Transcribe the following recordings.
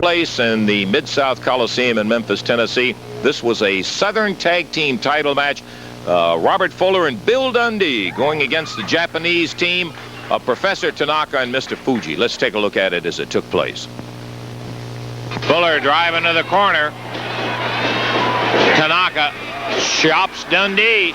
place in the Mid-South Coliseum in Memphis, Tennessee. This was a Southern Tag Team title match. Robert Fuller and Bill Dundee going against the Japanese team of Professor Tanaka and Mr. Fuji. Let's take a look at it as it took place. Fuller driving to the corner. Tanaka chops Dundee.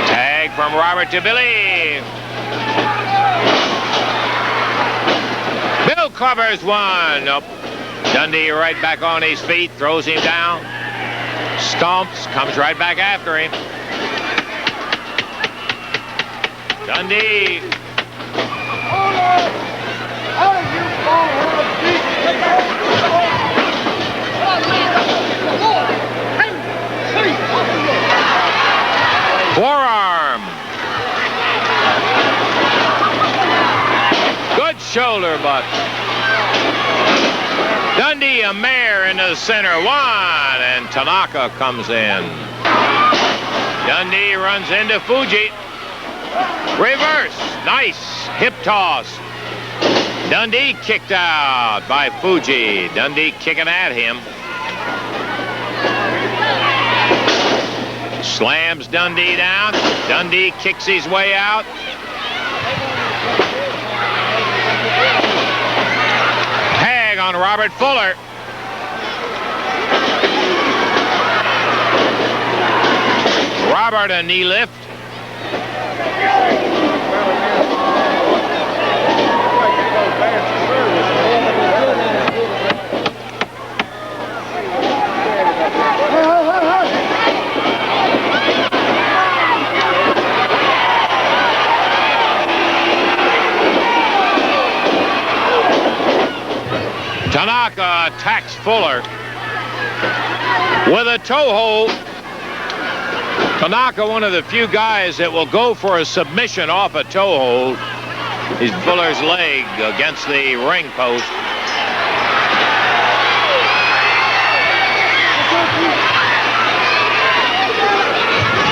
Tag from Robert to Billy. Bill covers one. Nope. Dundee right back on his feet, throws him down, stomps, comes right back after him. Dundee. Forearm. Good shoulder, but Dundee a mare into the center. One, and Tanaka comes in. Dundee runs into Fuji. Reverse. Nice hip toss. Dundee kicked out by Fuji. Dundee kicking at him. Slams Dundee down. Dundee kicks his way out. Tag on Robert Fuller. Robert a knee lift. Tanaka attacks Fuller with a toe hold. Tanaka, one of the few guys that will go for a submission off a toe hold. He's Fuller's leg against the ring post.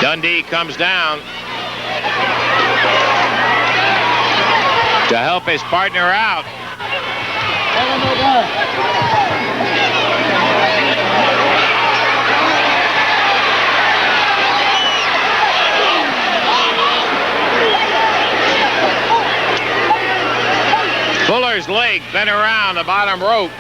Dundee comes down to help his partner out. Fuller's leg bent around the bottom rope.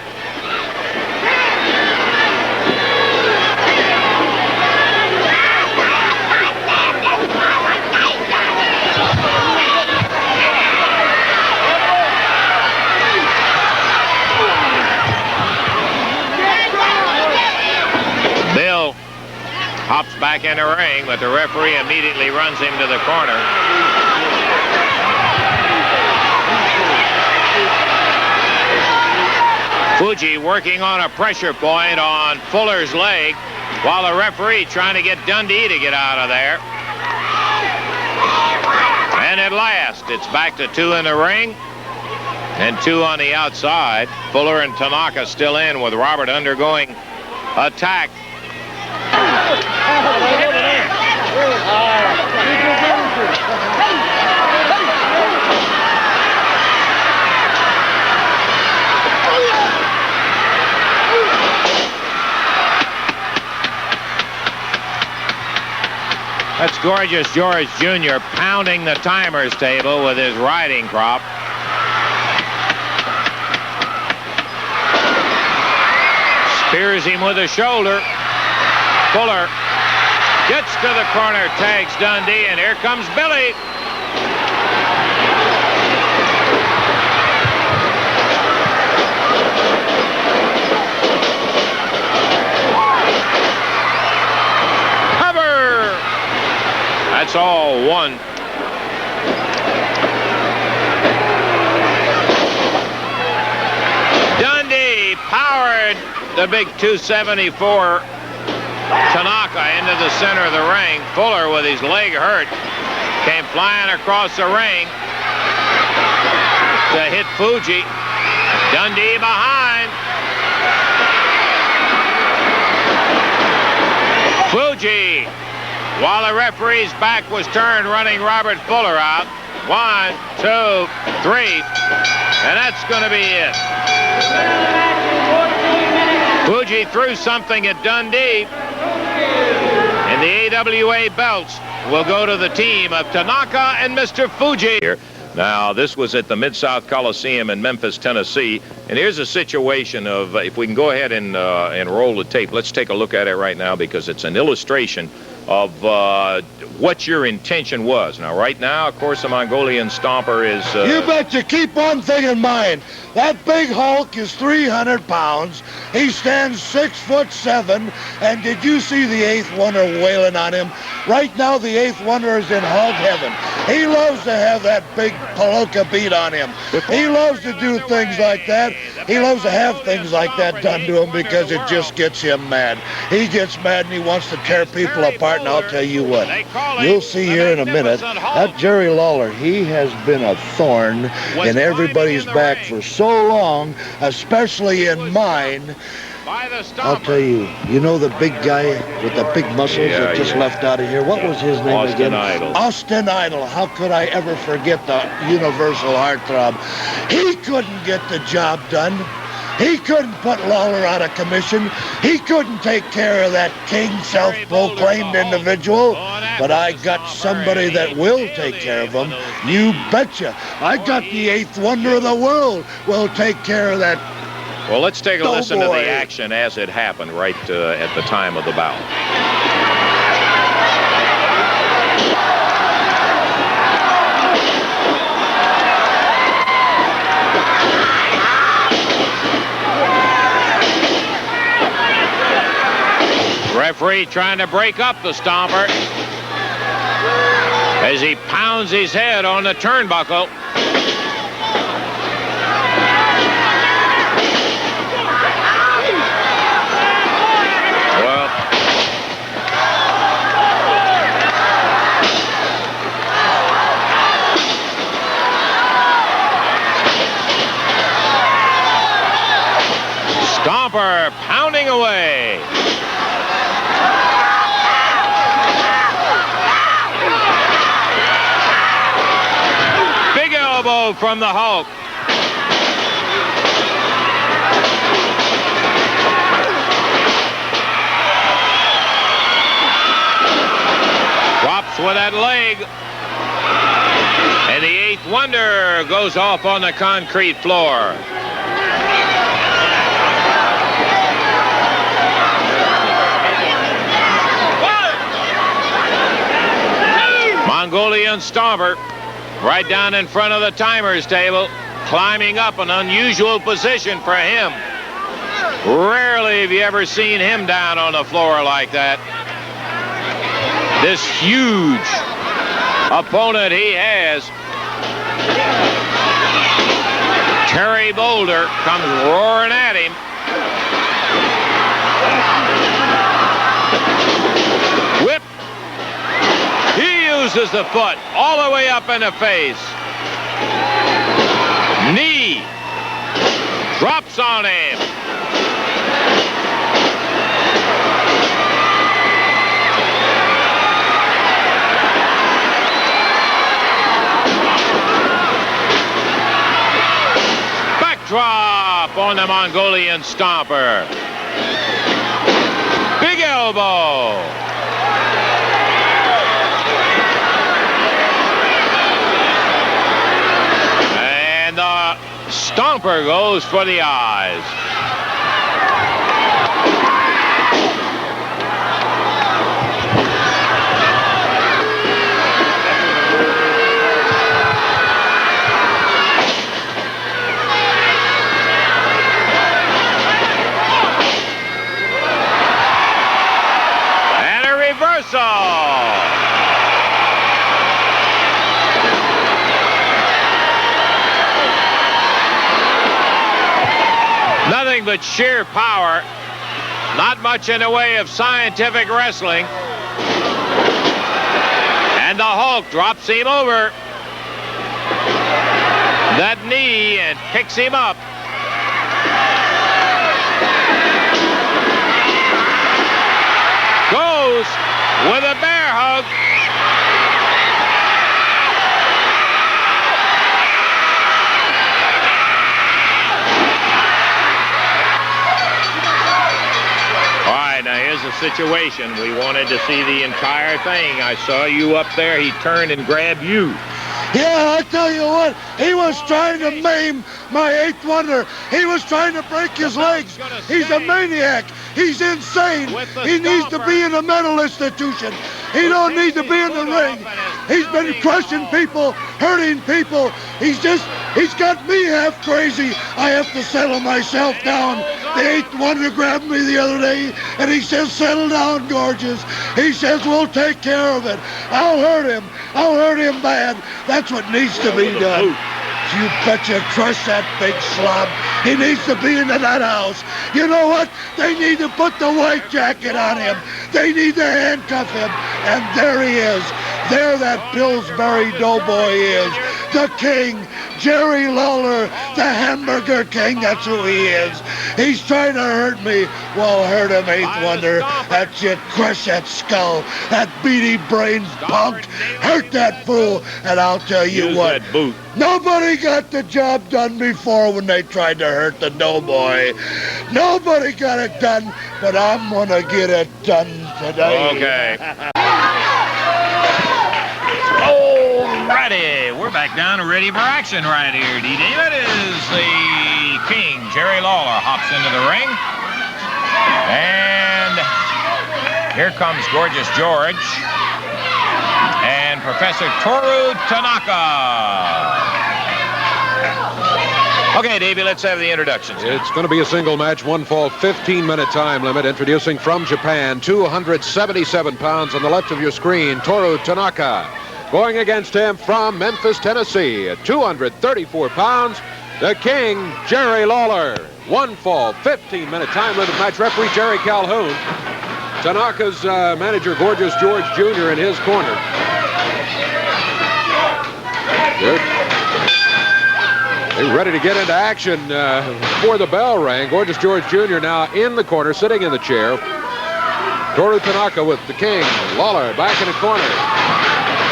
Bill hops back in the ring, but the referee immediately runs him to the corner. Fuji working on a pressure point on Fuller's leg, while the referee trying to get Dundee to get out of there. And at last, it's back to 2 in the ring and 2 on the outside. Fuller and Tanaka still in, with Robert undergoing attack. That's Gorgeous George Jr. pounding the timer's table with his riding crop. Spears him with a shoulder. Fuller gets to the corner, tags Dundee, and here comes Billy. That's all one. Dundee powered the big 274 Tanaka into the center of the ring. Fuller, with his leg hurt, came flying across the ring to hit Fuji. Dundee behind. Fuji, while the referee's back was turned, running Robert Fuller out. 1, 2, 3, and that's going to be it. Fuji threw something at Dundee, and the AWA belts will go to the team of Tanaka and Mr. Fuji. Now, this was at the Mid-South Coliseum in Memphis, Tennessee, and here's a situation of, if we can go ahead and roll the tape, let's take a look at it right now because it's an illustration of what your intention was. Now, right now, of course, the Mongolian Stomper is... You betcha. Keep one thing in mind. That big Hulk is 300 pounds. He stands 6'7", and did you see the Eighth Wonder wailing on him? Right now, the Eighth Wonder is in hog heaven. He loves to have that big palooka beat on him. He loves to do things like that. He loves to have things like that done to him because it just gets him mad. He gets mad and he wants to tear people apart, and I'll tell you what. You'll see here in a minute, that Jerry Lawler, he has been a thorn in everybody's back for so long, especially in mine. I'll tell you, you know the big guy with the big muscles that just left out of here? What was his name Austin again? Idol. Austin Idol. How could I ever forget the universal heartthrob? He couldn't get the job done. He couldn't put Lawler out of commission. He couldn't take care of that king self-proclaimed individual. But I got somebody that will take care of him. You betcha. I got the Eighth Wonder of the world will take care of that. Well, let's take a listen to the action as it happened right at the time of the bout. Referee trying to break up the Stomper as he pounds his head on the turnbuckle. Well, Stomper pounding away. Big elbow from the Hulk. Drops with that leg. And the Eighth Wonder goes off on the concrete floor. Mongolian Stomper right down in front of the timer's table, climbing up an unusual position for him. Rarely have you ever seen him down on the floor like that. This huge opponent he has. Terry Boulder comes roaring at him. Whip. He uses the foot all the way up in the face. Knee. Drops on him. Backdrop on the Mongolian Stomper. Big elbow. Stomper goes for the eyes. And a reversal. Nothing but sheer power. Not much in the way of scientific wrestling. And the Hulk drops him over that knee and picks him up. the situation. We wanted to see the entire thing. I saw you up there. He turned and grabbed you. Yeah, I tell you what, he was trying to maim my eighth wonder. He was trying to break his legs. He's a maniac. He's insane. He needs to be in a mental institution. He don't need to be in the ring. He's been crushing people, hurting people. He's got me half crazy. I have to settle myself down. The eighth wonder grabbed me the other day, and he says, settle down, Gorgeous. He says, we'll take care of it. I'll hurt him. I'll hurt him bad. That's what needs to be done. You betcha, crush that big slob. He needs to be into that house. You know what? They need to put the white jacket on him. They need to handcuff him. And there he is. There that Pillsbury doughboy is. The king, Jerry Lawler, the hamburger king. That's who he is. He's trying to hurt me. Well, hurt him, eighth wonder. That's it. Crush that skull. That beady brains punk. Hurt that fool. And I'll tell you what. That boot. Nobody got the job done before when they tried to hurt the doughboy. Nobody got it done, but I'm gonna get it done today. Okay. Alrighty, we're back down and ready for action right here. D-David is the king. Jerry Lawler hops into the ring. And here comes Gorgeous George. And Professor Toru Tanaka. Okay, Davey, let's have the introductions. It's going to be a single match, one fall, 15-minute time limit. Introducing from Japan, 277 pounds on the left of your screen, Toru Tanaka. Going against him from Memphis, Tennessee, at 234 pounds, the king, Jerry Lawler. One fall, 15-minute time limit match. Referee Jerry Calhoun. Tanaka's manager, Gorgeous George Jr. in his corner. Good. They're ready to get into action before the bell rang. Gorgeous George Jr. now in the corner, sitting in the chair. Toru Tanaka with the king. Lawler back in the corner.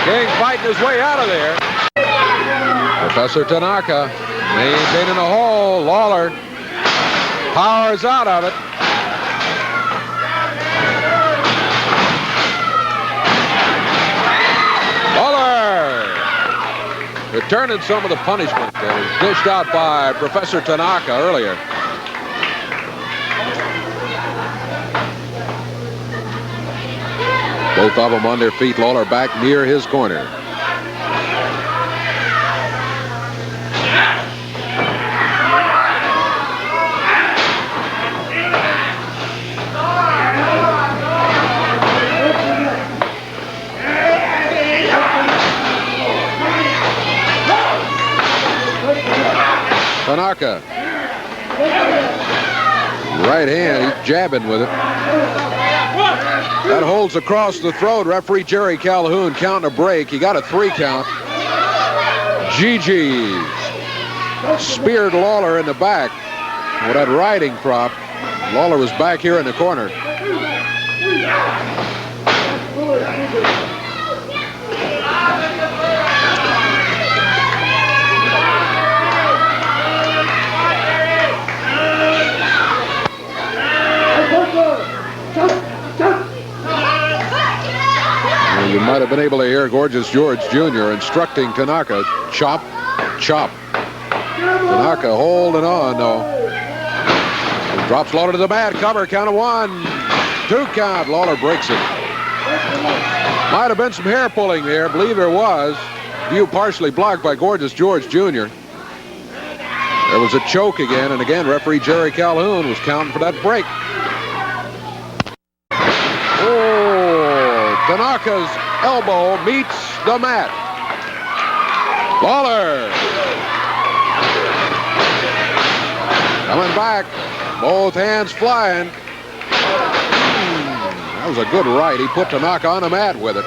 King fighting his way out of there. Professor Tanaka maintaining a hole. Lawler powers out of it. Returning some of the punishment that was dished out by Professor Tanaka earlier. Both of them on their feet. Lawler back near his corner. Tanaka. Right hand, he's jabbing with it. That holds across the throat. Referee Jerry Calhoun counting a break. He got a 3 count. Gigi speared Lawler in the back with that riding crop. Lawler was back here in the corner. You might have been able to hear Gorgeous George Jr. instructing Tanaka, chop, chop. Tanaka holding on, though. He drops Lawler to the mat. Cover, count of 1. 2 count. Lawler breaks it. Might have been some hair pulling there. I believe there was. View partially blocked by Gorgeous George Jr. There was a choke again, and again, referee Jerry Calhoun was counting for that break. Tanaka's elbow meets the mat. Lawler coming back, both hands flying. That was a good right. He put Tanaka on the mat with it.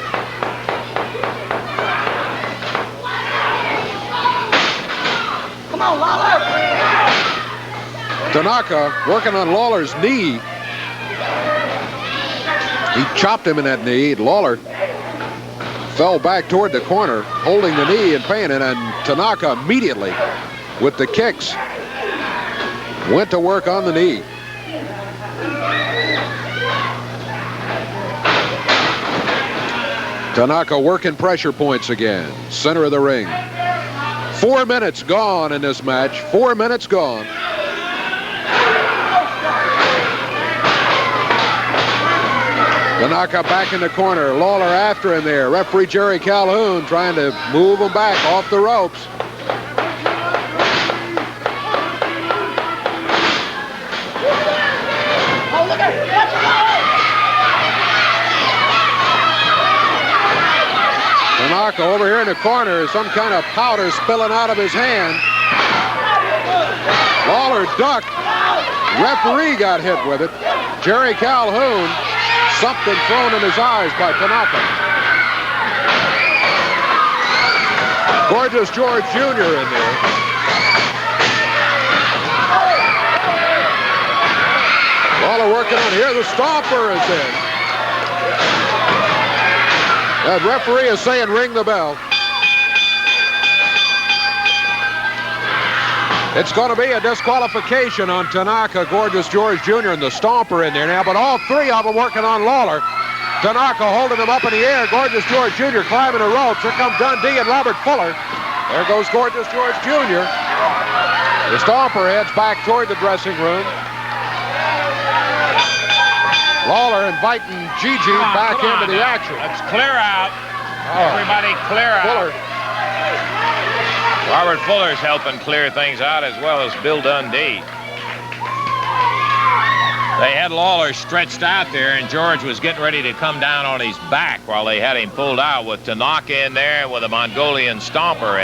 Come on, Lawler. Tanaka working on Lawler's knee. He chopped him in that knee. Lawler fell back toward the corner, holding the knee and pain, and Tanaka immediately, with the kicks, went to work on the knee. Tanaka working pressure points again. Center of the ring. 4 minutes gone in this match. 4 minutes gone. Tanaka back in the corner. Lawler after him there. Referee Jerry Calhoun trying to move him back off the ropes. Tanaka over here in the corner. Some kind of powder spilling out of his hand. Lawler ducked. Referee got hit with it. Jerry Calhoun. Something thrown in his eyes by Tanaka. Gorgeous George Jr. in there. Lawler working on here. The stomper is in. That referee is saying ring the bell. It's going to be a disqualification on Tanaka, Gorgeous George Jr. and the stomper in there now, but all three of them working on Lawler. Tanaka holding him up in the air. Gorgeous George Jr. climbing the ropes. Here comes Dundee and Robert Fuller. There goes Gorgeous George Jr. The stomper heads back toward the dressing room. Lawler inviting Gigi back into the action. Let's clear out. Everybody clear out. Fuller. Robert Fuller's helping clear things out, as well as Bill Dundee. They had Lawler stretched out there, and George was getting ready to come down on his back while they had him pulled out with Tanaka in there with a Mongolian stomper.